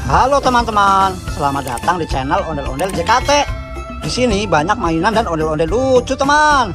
Halo teman-teman, selamat datang di channel Ondel-Ondel JKT. Di sini banyak mainan dan ondel-ondel lucu, teman.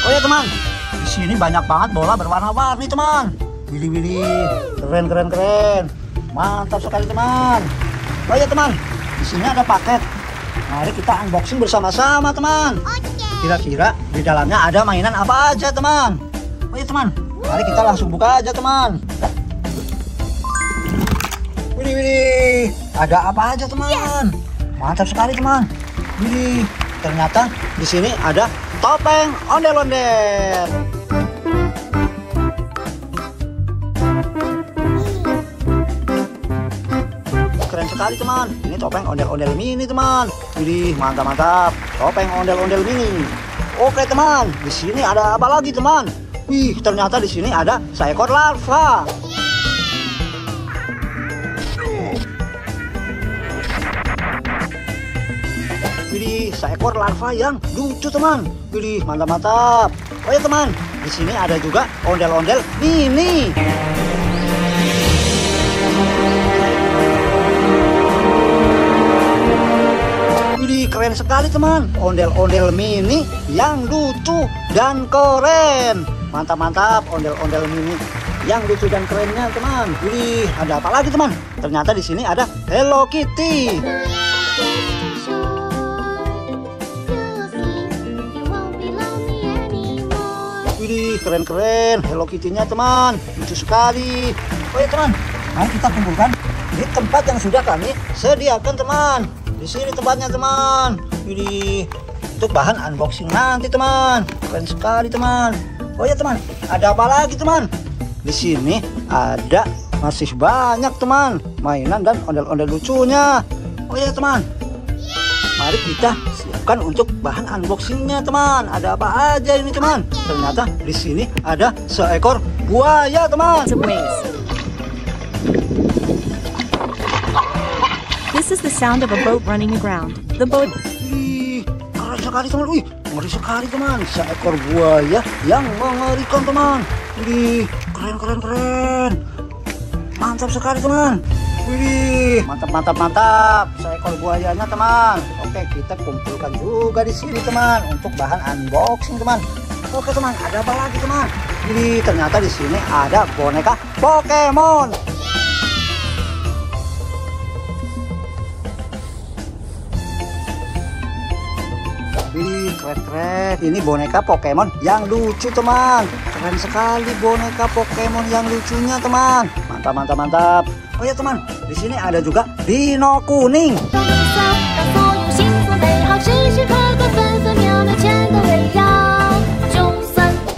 Oh ya teman, di sini banyak banget bola berwarna-warni, teman. Widih, keren. Mantap sekali, teman. Oh ya teman, di sini ada paket. Mari kita unboxing bersama-sama, teman. Kira-kira di dalamnya ada mainan apa aja, teman? Oh ya teman, mari kita langsung buka aja, teman. Widih, ada apa aja, teman? Mantap sekali, teman. Widih, ternyata di sini ada topeng ondel-ondel. Keren sekali, teman. Ini topeng ondel-ondel mini, teman. Widih, mantap. Topeng ondel-ondel mini. Oke, teman. Di sini ada apa lagi, teman? Wih, ternyata di sini ada seekor larva. Widih, seekor larva yang lucu, teman. Widih, mantap. Oh ya teman, di sini ada juga ondel-ondel mini. Widih, keren sekali, teman. Ondel-ondel mini yang lucu dan keren. Mantap, ondel-ondel mini yang lucu dan kerennya, teman. Widih, ada apa lagi, teman? Ternyata di sini ada Hello Kitty. Widih, keren Hello Kitty-nya, teman. Lucu sekali. Oh ya teman, mari kita kumpulkan di tempat yang sudah kami sediakan, teman. Di sini tempatnya, teman. Widih, untuk bahan unboxing nanti, teman. Keren sekali, teman. Oh ya teman, ada apa lagi, teman? Di sini ada masih banyak, teman, mainan dan ondel-ondel lucunya. Oh ya teman, mari kita siapkan untuk bahan unboxingnya, teman. Ada apa aja ini, teman? Ternyata di sini ada seekor buaya, teman. This is the sound of a boat running aground. The boat. Wih, keren sekali, teman. Wih, ngeri sekali, teman. Seekor buaya yang mengerikan, teman. Wih, keren. Mantap sekali, teman. Wih, mantap. Seekor buayanya, teman. Oke, kita kumpulkan juga di sini, teman, untuk bahan unboxing, teman. Oke, teman, ada apa lagi, teman? Ini ternyata di sini ada boneka Pokemon. Wih, keren. Ini boneka Pokemon yang lucu, teman. Keren sekali boneka Pokemon yang lucunya, teman. Mantap. Oh ya teman, di sini ada juga dino kuning.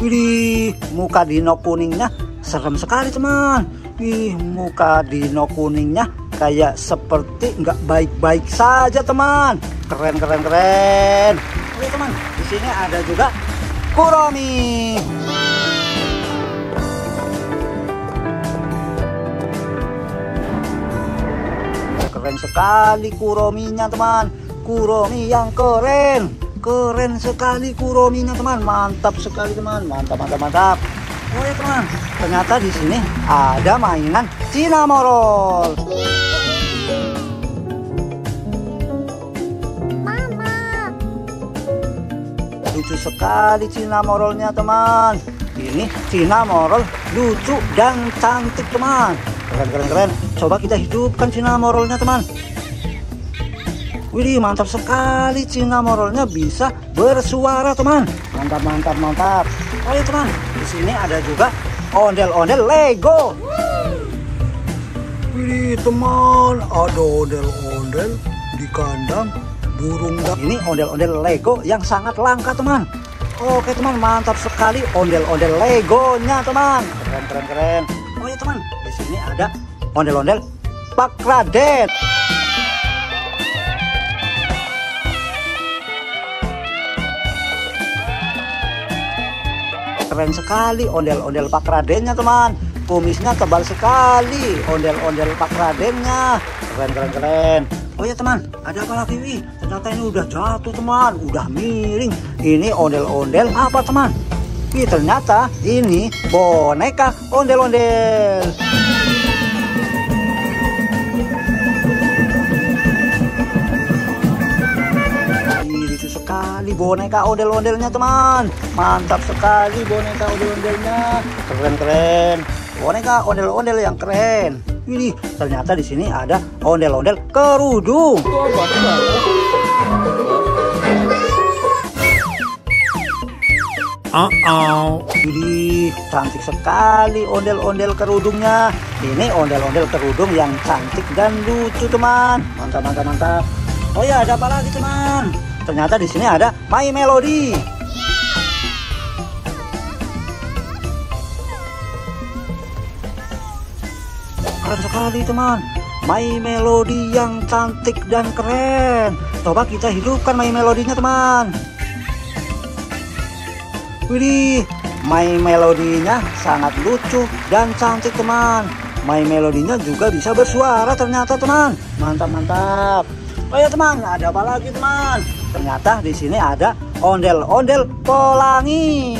Wih, muka dino kuningnya serem sekali, teman. Wih, muka dino kuningnya kayak seperti nggak baik-baik saja, teman. Keren. Oke teman, di sini ada juga Kuromi. Keren sekali Kurominya, teman. Kuromi yang keren sekali Kurominya, teman. Mantap sekali, teman. Mantap. Oh ya teman, ternyata di sini ada mainan Cinnamoroll. Lucu sekali Cinnamorollnya, teman. Ini Cinnamoroll lucu dan cantik, teman. Keren. Coba kita hidupkan Cinnamorollnya, teman. Wih, mantap sekali. Cinnamorollnya bisa bersuara, teman. Mantap. Oh ya teman, di sini ada juga ondel-ondel Lego. Wih teman, ada ondel-ondel di kandang burung. Ini ondel-ondel Lego yang sangat langka, teman. Oke teman, mantap sekali ondel-ondel Legonya, teman. Keren. Oh ya teman, di sini ada ondel-ondel Pak Raden. Keren sekali ondel-ondel Pak Radennya, teman. Kumisnya tebal sekali ondel-ondel Pak Radennya. Keren. Oh ya teman, ada apa lagi, wih? Ternyata ini udah jatuh, teman. Udah miring. Ini ondel-ondel apa, teman? Wih, ternyata ini boneka ondel-ondel. Ini boneka ondel-ondelnya teman. Mantap sekali boneka ondel-ondelnya. Keren-keren. Boneka ondel-ondel yang keren. Ini ternyata di sini ada ondel-ondel kerudung. Ini cantik sekali ondel-ondel kerudungnya. Ini ondel-ondel kerudung yang cantik dan lucu teman. Mantap, mantap, mantap. Oh ya, ada apa lagi teman? Ternyata di sini ada My Melody. Keren sekali teman. My Melody yang cantik dan keren. Coba kita hidupkan My Melody-nya teman. Widih, My Melody-nya sangat lucu dan cantik teman. My Melody-nya juga bisa bersuara ternyata teman. Mantap, mantap. Oh ya teman, ada apa lagi teman? Ternyata di sini ada ondel-ondel pelangi.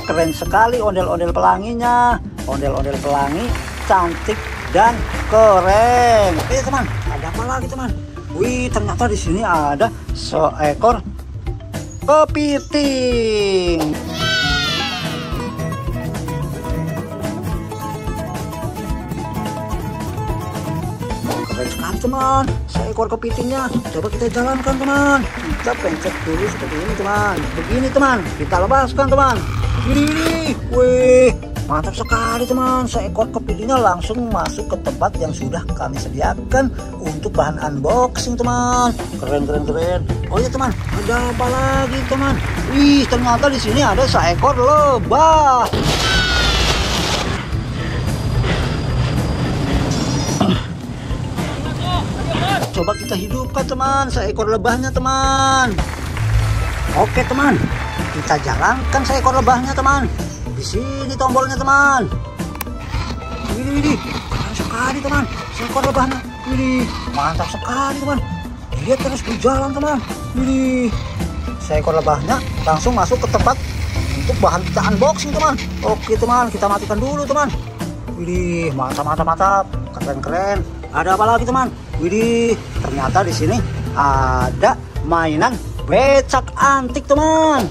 Keren sekali ondel-ondel pelanginya. Ondel-ondel pelangi cantik dan keren. Teman, ada apa lagi teman? Wih, ternyata di sini ada seekor kepiting. Keren sekali teman, seekor kepitingnya. Coba kita jalankan teman. Kita pencet dulu seperti ini teman. Begini teman, kita lepaskan teman. Ini, wih, mantap sekali teman. Seekor kepitingnya langsung masuk ke tempat yang sudah kami sediakan untuk bahan unboxing teman. Keren, keren, keren. Oh ya teman, ada apa lagi teman? Wih, ternyata di sini ada seekor lebah. Coba kita hidupkan teman seekor lebahnya teman. Oke teman, kita jalankan seekor lebahnya teman. Di sini tombolnya teman. Widih, keren sekali teman. Seekor lebahnya. Widih, mantap sekali teman. Dia terus berjalan teman. Widih, seekor lebahnya langsung masuk ke tempat untuk bahan kita unboxing teman. Oke teman, kita matikan dulu teman. Widih, mantap, mantap, mantap. Keren, keren. Ada apa lagi teman? Widih, ternyata di sini ada mainan becak antik teman.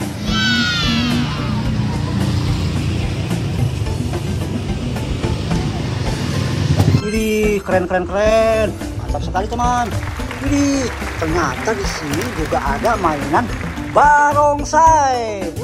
Widih, keren, keren, keren. Mantap sekali teman. Widih, ternyata di sini juga ada mainan barongsai.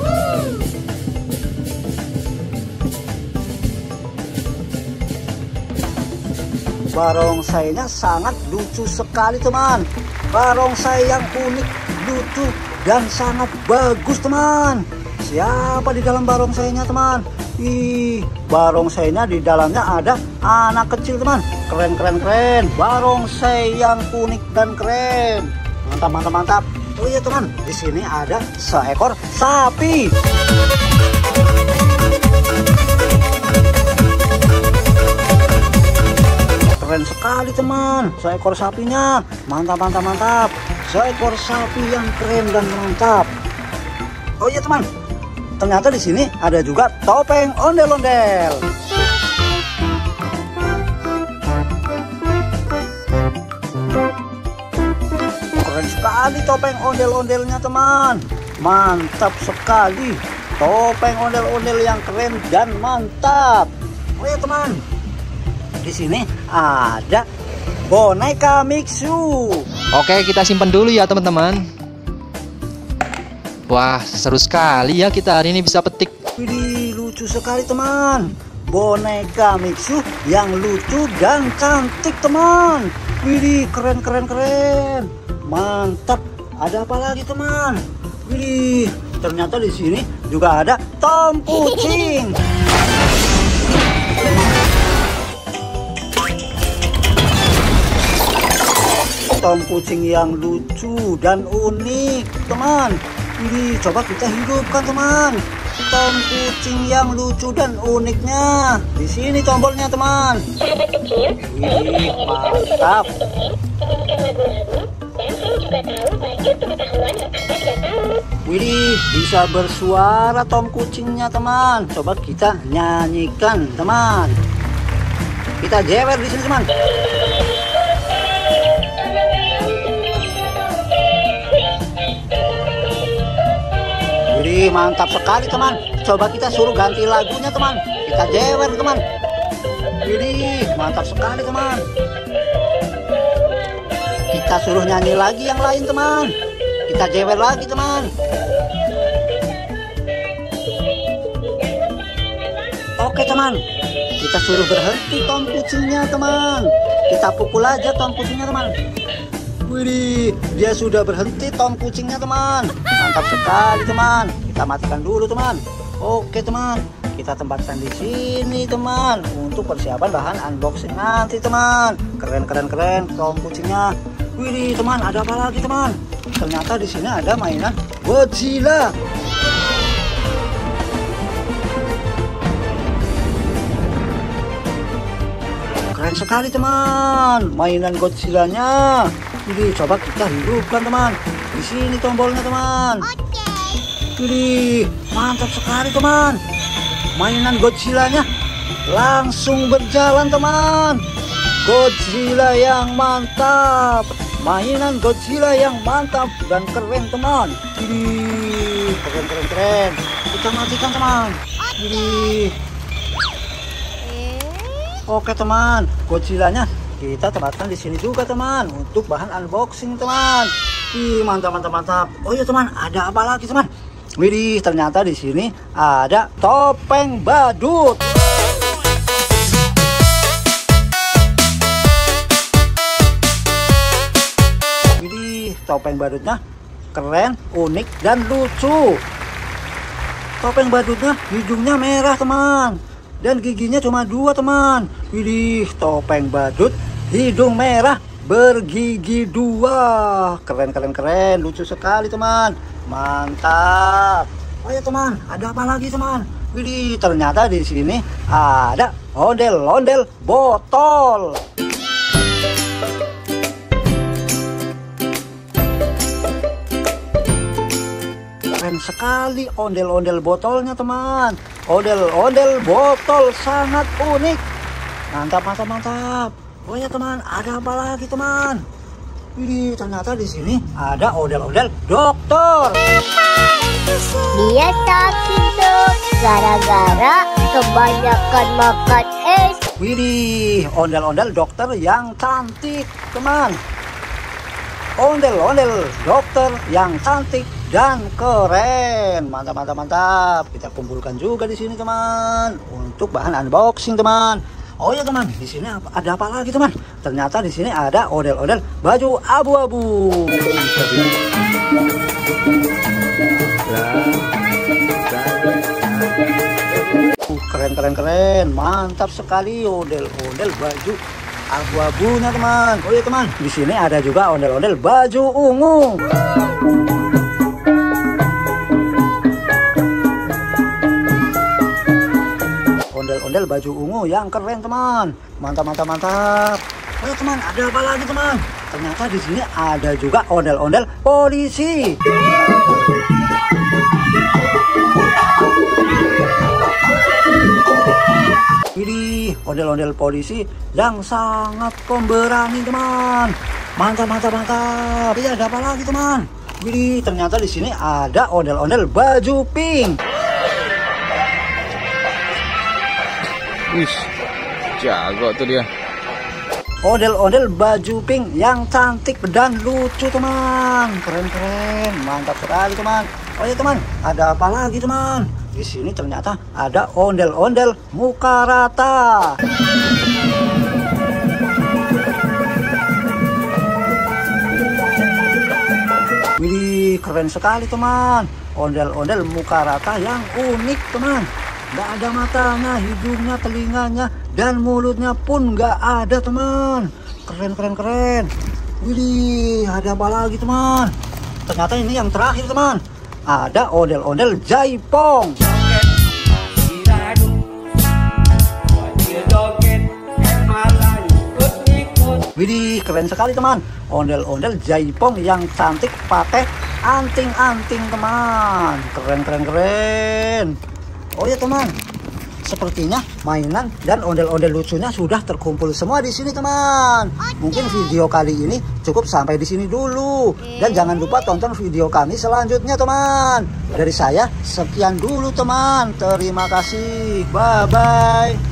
Barongsainya sangat lucu sekali teman. Barongsai yang unik, lucu, dan sangat bagus teman. Siapa di dalam barongsainya teman? Ih, barongsainya di dalamnya ada anak kecil teman. Keren, keren, keren. Barongsai yang unik dan keren. Mantap, mantap, mantap. Oh iya teman, di sini ada seekor sapi. Keren sekali teman, seekor sapinya. Mantap, mantap, mantap. Seekor sapi yang keren dan mantap. Oh iya teman, ternyata di sini ada juga topeng ondel-ondel. Keren sekali topeng ondel-ondelnya teman. Mantap sekali. Topeng ondel-ondel yang keren dan mantap. Oh iya teman, di sini ada boneka Mixu. Oke, kita simpan dulu ya teman-teman. Wah, seru sekali ya kita hari ini bisa petik. Widih, lucu sekali teman. Boneka Mixu yang lucu dan cantik teman. Widih, keren, keren, keren. Mantap. Ada apa lagi teman? Widih, ternyata di sini juga ada Tom Kucing. Tom Kucing yang lucu dan unik teman. Ini coba kita hidupkan teman. Tom Kucing yang lucu dan uniknya. Di sini tombolnya teman. Wih, mantap. Widih, bisa bersuara Tom Kucingnya teman. Coba kita nyanyikan teman. Kita jewer di sini teman. Jadi mantap sekali teman. Coba kita suruh ganti lagunya teman. Kita jewer teman. Jadi mantap sekali teman. Kita suruh nyanyi lagi yang lain teman. Kita jewer lagi teman. Oke teman. Kita suruh berhenti tom kucingnya teman. Kita pukul aja tom kucingnya teman. Wih, dia sudah berhenti tom kucingnya teman. Mantap sekali teman. Kita matikan dulu teman. Oke teman, kita tempatkan di sini teman untuk persiapan bahan unboxing nanti teman. Keren tom kucingnya. Wih teman, ada apa lagi teman? Ternyata di sini ada mainan Godzilla. Keren sekali teman, mainan Godzilla-nya. Jadi coba kita hidupkan teman. Di sini tombolnya teman. Jadi mantap sekali teman. Mainan Godzilla-nya langsung berjalan teman. Godzilla yang mantap. Mainan Godzilla yang mantap dan keren teman. Jadi keren. Kita matikan teman. Jadi oke teman, Godzilla-nya kita tempatkan di sini juga teman untuk bahan unboxing teman. Ih, mantap. Oh iya teman, ada apa lagi teman? Widih, ternyata di sini ada topeng badut. Widih, topeng badutnya keren, unik dan lucu. Topeng badutnya hidungnya merah teman. Dan giginya cuma 2 teman. Widih, topeng badut hidung merah bergigi 2. Keren, lucu sekali teman. Mantap. Oh ya teman, ada apa lagi teman? Widih, ternyata di sini ada ondel-ondel botol. Keren sekali ondel-ondel botolnya teman. Ondel-ondel botol sangat unik. Mantap. Oh ya teman, ada apa lagi teman? Wih, ternyata di sini ada ondel-ondel dokter. Dia sakit dok, gara-gara kebanyakan makan es. Widih, ondel-ondel dokter yang cantik teman. Ondel-ondel dokter yang cantik dan keren. Mantap. Kita kumpulkan juga di sini teman untuk bahan unboxing teman. Oh ya teman, di sini ada apa lagi teman? Ternyata di sini ada ondel-ondel baju abu-abu. Keren. Mantap sekali ondel-ondel baju abu-abunya teman. Oh ya teman, di sini ada juga ondel-ondel baju ungu. Ondel-ondel baju ungu yang keren teman. Mantap. Oh ya teman, ada apa lagi teman? Ternyata di sini ada juga ondel-ondel polisi. Widih, ondel-ondel polisi yang sangat pemberani teman. Mantap. Iya, ada apa lagi teman? Widih, ternyata di sini ada ondel-ondel baju pink. Wih, jago tuh dia. Ondel-ondel baju pink yang cantik dan lucu teman. Keren. Mantap sekali teman. Oh ya teman, ada apa lagi teman? Di sini ternyata ada ondel-ondel muka rata. Wih, keren sekali teman. Ondel-ondel muka rata yang unik teman. Nggak ada matanya, hidungnya, telinganya, dan mulutnya pun nggak ada teman. Keren. Wih, ada apa lagi teman? Ternyata ini yang terakhir teman. Ada ondel-ondel jaipong. Widih, keren sekali teman. Ondel-ondel jaipong yang cantik pakai anting-anting teman. Keren. Oh ya teman, sepertinya mainan dan ondel-ondel lucunya sudah terkumpul semua di sini teman. Mungkin video kali ini cukup sampai di sini dulu. Dan jangan lupa tonton video kami selanjutnya teman. Dari saya sekian dulu teman. Terima kasih. Bye-bye.